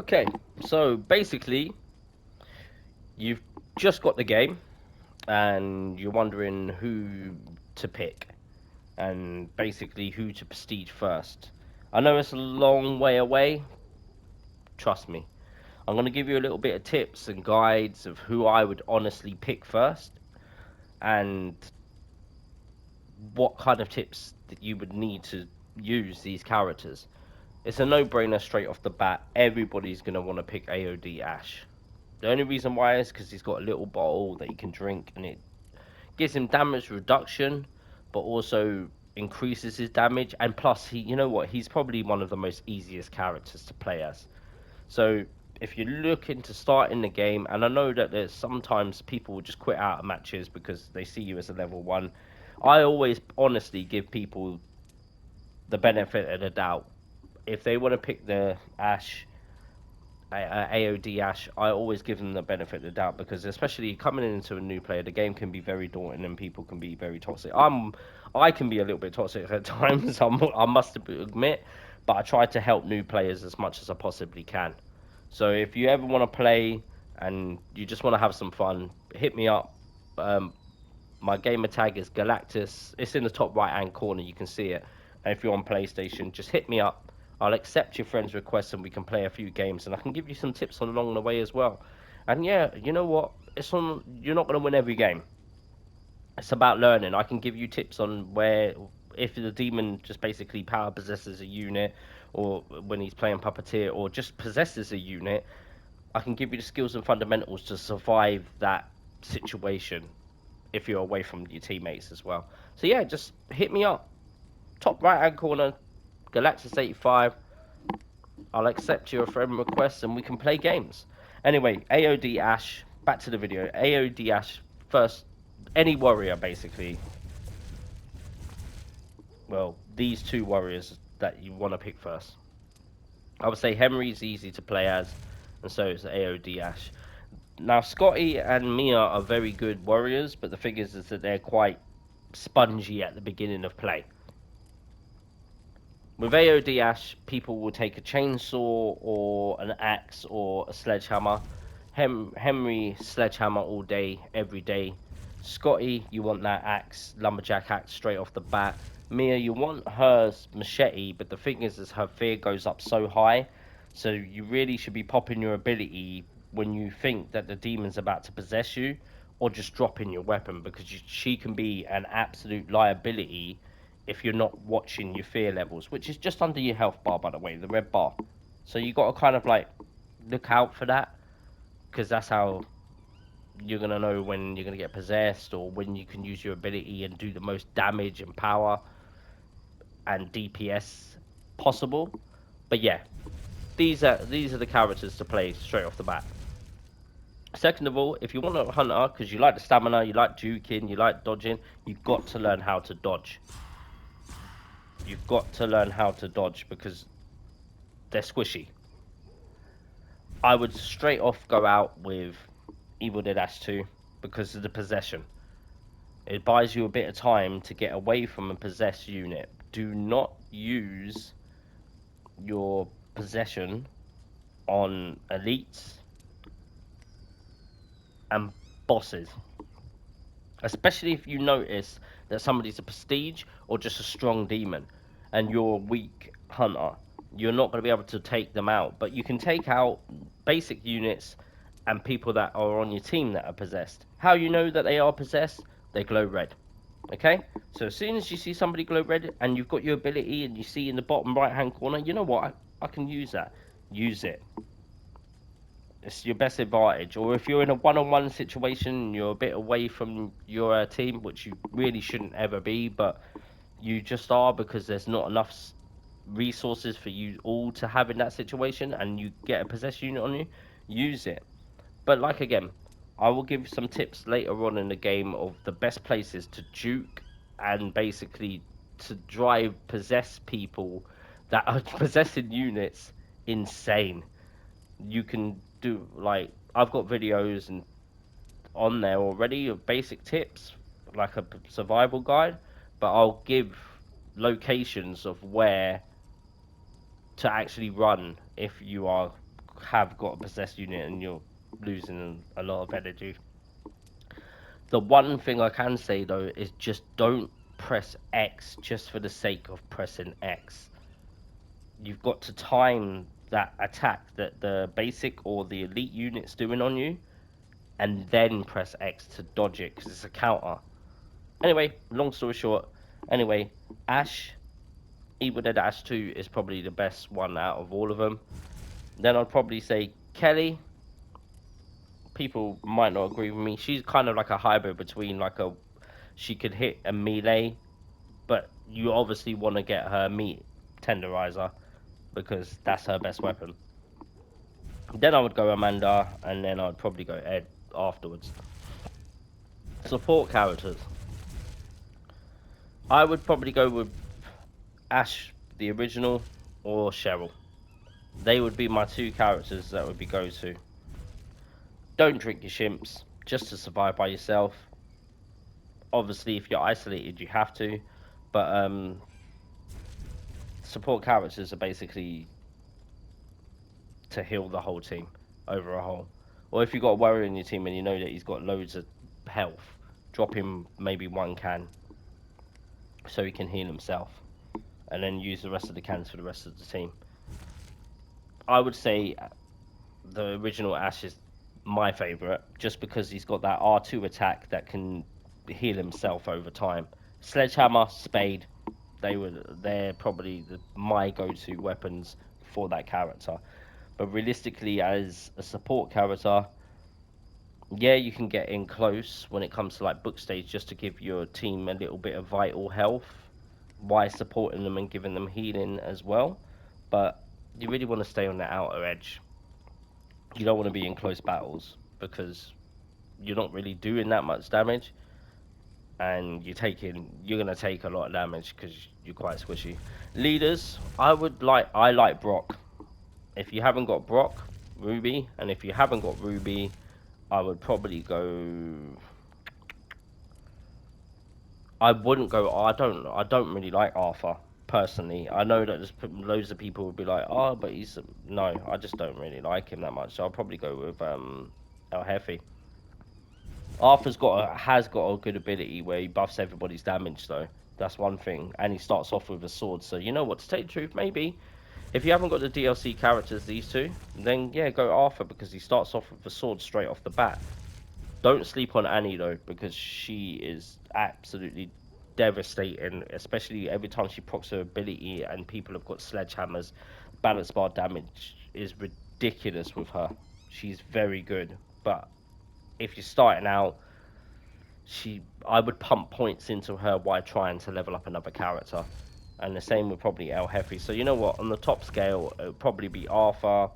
Okay, so basically, you've just got the game and you're wondering who to pick and basically who to prestige first. I know it's a long way away, trust me. I'm going to give you a little bit of tips and guides of who I would honestly pick first and what kind of tips that you would need to use these characters. It's a no-brainer straight off the bat. Everybody's going to want to pick AOD Ash. The only reason why is because he's got a little bottle that he can drink, and it gives him damage reduction, but also increases his damage. And plus, you know what? He's probably one of the most easiest characters to play as. So if you're looking to start in the game, and I know that there's sometimes people will just quit out of matches because they see you as a level one. I always honestly give people the benefit of the doubt. If they want to pick the Ash, AOD Ash, I always give them the benefit of the doubt because especially coming into a new player, the game can be very daunting and people can be very toxic. I can be a little bit toxic at times. I must admit, but I try to help new players as much as I possibly can. So if you ever want to play and you just want to have some fun, hit me up. Um, my gamer tag is Galactus. It's in the top right hand corner. You can see it. And if you're on PlayStation, just hit me up. I'll accept your friend's request and we can play a few games. And I can give you some tips along the way as well. And yeah, you know what? You're not going to win every game. It's about learning. I can give you tips on where, if the demon just basically power possesses a unit, or when he's playing puppeteer, or just possesses a unit, I can give you the skills and fundamentals to survive that situation if you're away from your teammates as well. So yeah, just hit me up. Top right hand corner, Galactus85. I'll accept your friend requests and we can play games. Anyway, AOD Ash. Back to the video. AOD Ash first. Any warrior basically. Well, these two warriors that you want to pick first. I would say Henry's easy to play as, and so is AOD Ash. Now, Scotty and Mia are very good warriors, but the thing is that they're quite spongy at the beginning of play. With AOD Ash, people will take a chainsaw or an axe or a sledgehammer. Henry, sledgehammer all day, every day. Scotty, you want that axe, lumberjack axe straight off the bat. Mia, you want her machete, but the thing is her fear goes up so high, so you really should be popping your ability when you think that the demon's about to possess you, or just dropping your weapon because she can be an absolute liability if you're not watching your fear levels, which is just under your health bar, by the way, the red bar. So you got to kind of like look out for that because that's how you're gonna know when you're gonna get possessed or when you can use your ability and do the most damage and power and DPS possible. But yeah, these are the characters to play straight off the bat. Second of all, if you want a hunter because you like the stamina, you like juking, you like dodging, you've got to learn how to dodge. You've got to learn how to dodge because they're squishy. I would straight off go out with Evil Dead Ash 2 because of the possession. It buys you a bit of time to get away from a possessed unit. Do not use your possession on elites and bosses, especially if you notice that somebody's a prestige or just a strong demon and you're a weak hunter. You're not going to be able to take them out, but you can take out basic units and people that are on your team that are possessed. How you know that they are possessed? They glow red. Okay? So as soon as you see somebody glow red and you've got your ability and you see in the bottom right hand corner, you know what? I can use that. Use it. It's your best advantage. Or if you're in a one-on-one situation and you're a bit away from your team, which you really shouldn't ever be, but you just are because there's not enough resources for you all to have in that situation, and you get a possessed unit on you, use it. But like again, I will give some tips later on in the game of the best places to juke and basically to drive possess people that are possessing units insane. You can do like I've got videos and on there already of basic tips like a survival guide, but I'll give locations of where to actually run if you are have got a possessed unit and you're losing a lot of energy. The one thing I can say though is just don't press X just for the sake of pressing X. You've got to time that attack that the basic or the elite unit's doing on you, and then press X to dodge it because it's a counter. Anyway, long story short, anyway, Ashe, Evil Dead Ashe 2 is probably the best one out of all of them. Then I'd probably say Kelly. People might not agree with me. She's kind of like a hybrid between she could hit a melee, but you obviously want to get her meat tenderizer because that's her best weapon. Then I would go Amanda, and then I'd probably go Ed afterwards. Support characters. I would probably go with Ashe, the original, or Cheryl. They would be my two characters that would be go-to. Don't drink your shimps, just to survive by yourself. Obviously, if you're isolated, you have to. But support characters are basically to heal the whole team over a whole. Or if you've got a warrior in your team and you know that he's got loads of health, drop him maybe one can so he can heal himself. And then use the rest of the cans for the rest of the team. I would say the original Ashe is my favourite, just because he's got that R2 attack that can heal himself over time. Sledgehammer, Spade, they're probably my go-to weapons for that character. But realistically, as a support character, yeah, you can get in close when it comes to like book stage just to give your team a little bit of vital health while supporting them and giving them healing as well. But you really want to stay on the outer edge. You don't want to be in close battles because you're not really doing that much damage, and you're gonna take a lot of damage because you're quite squishy. Leaders, I like Brock. If you haven't got Brock, Ruby, and if you haven't got Ruby, I would probably go. I wouldn't go. I don't really like Arthur personally. I know that there's loads of people would be like, oh, but he's no. I just don't really like him that much. So I'll probably go with El Jefe. Arthur's has got a good ability where he buffs everybody's damage though. That's one thing, and he starts off with a sword. So you know what, to tell you the truth, maybe if you haven't got the DLC characters, these two, then yeah, go Arthur because he starts off with a sword straight off the bat. Don't sleep on Annie though, because she is absolutely devastating, especially every time she procs her ability and people have got sledgehammers. Balance bar damage is ridiculous with her. She's very good, but if you're starting out, I would pump points into her while trying to level up another character. And the same with probably El Jefe. So you know what, on the top scale, it would probably be Arthur,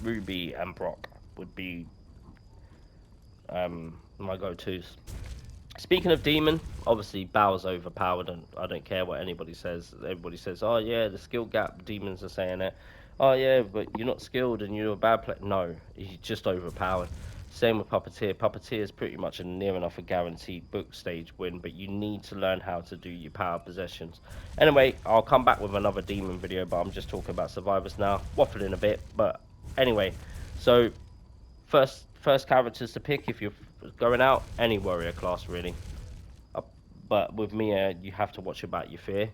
Ruby, and Brock would be my go-tos. Speaking of demon, obviously Bao's overpowered, and I don't care what anybody says. Everybody says, oh yeah, the skill gap, demons are saying it. Oh yeah, but you're not skilled and you're a bad player. No, he's just overpowered. Same with Puppeteer. Puppeteer is pretty much near enough a guaranteed book stage win, but you need to learn how to do your power possessions. Anyway, I'll come back with another demon video, but I'm just talking about survivors now. Waffling a bit, but anyway. So, first characters to pick if you're going out, any warrior class really. But with Mia, you have to watch about your fear.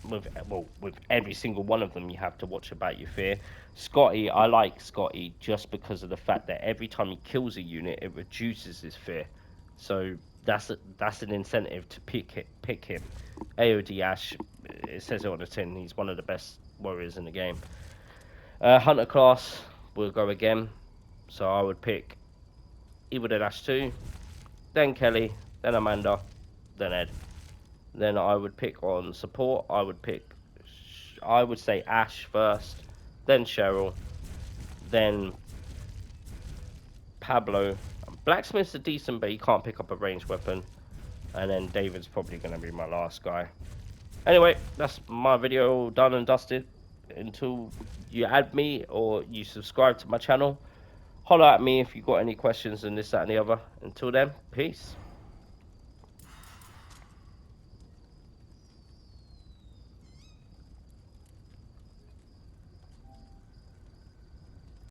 With every single one of them, you have to watch about your fear. Scotty, I like Scotty just because of the fact that every time he kills a unit, it reduces his fear. So that's an incentive to pick him. AOD Ashe, it says it on the tin. He's one of the best warriors in the game. Hunter class, we'll go again. So I would pick Evil Dead Ashe 2, then Kelly, then Amanda, then Ed. Then I would pick on support. I would say Ashe first, then Cheryl, then Pablo. Blacksmith's are decent, but he can't pick up a ranged weapon. And then David's probably going to be my last guy. Anyway, that's my video done and dusted. Until you add me or you subscribe to my channel, holler at me if you've got any questions and this, that, and the other. Until then, peace.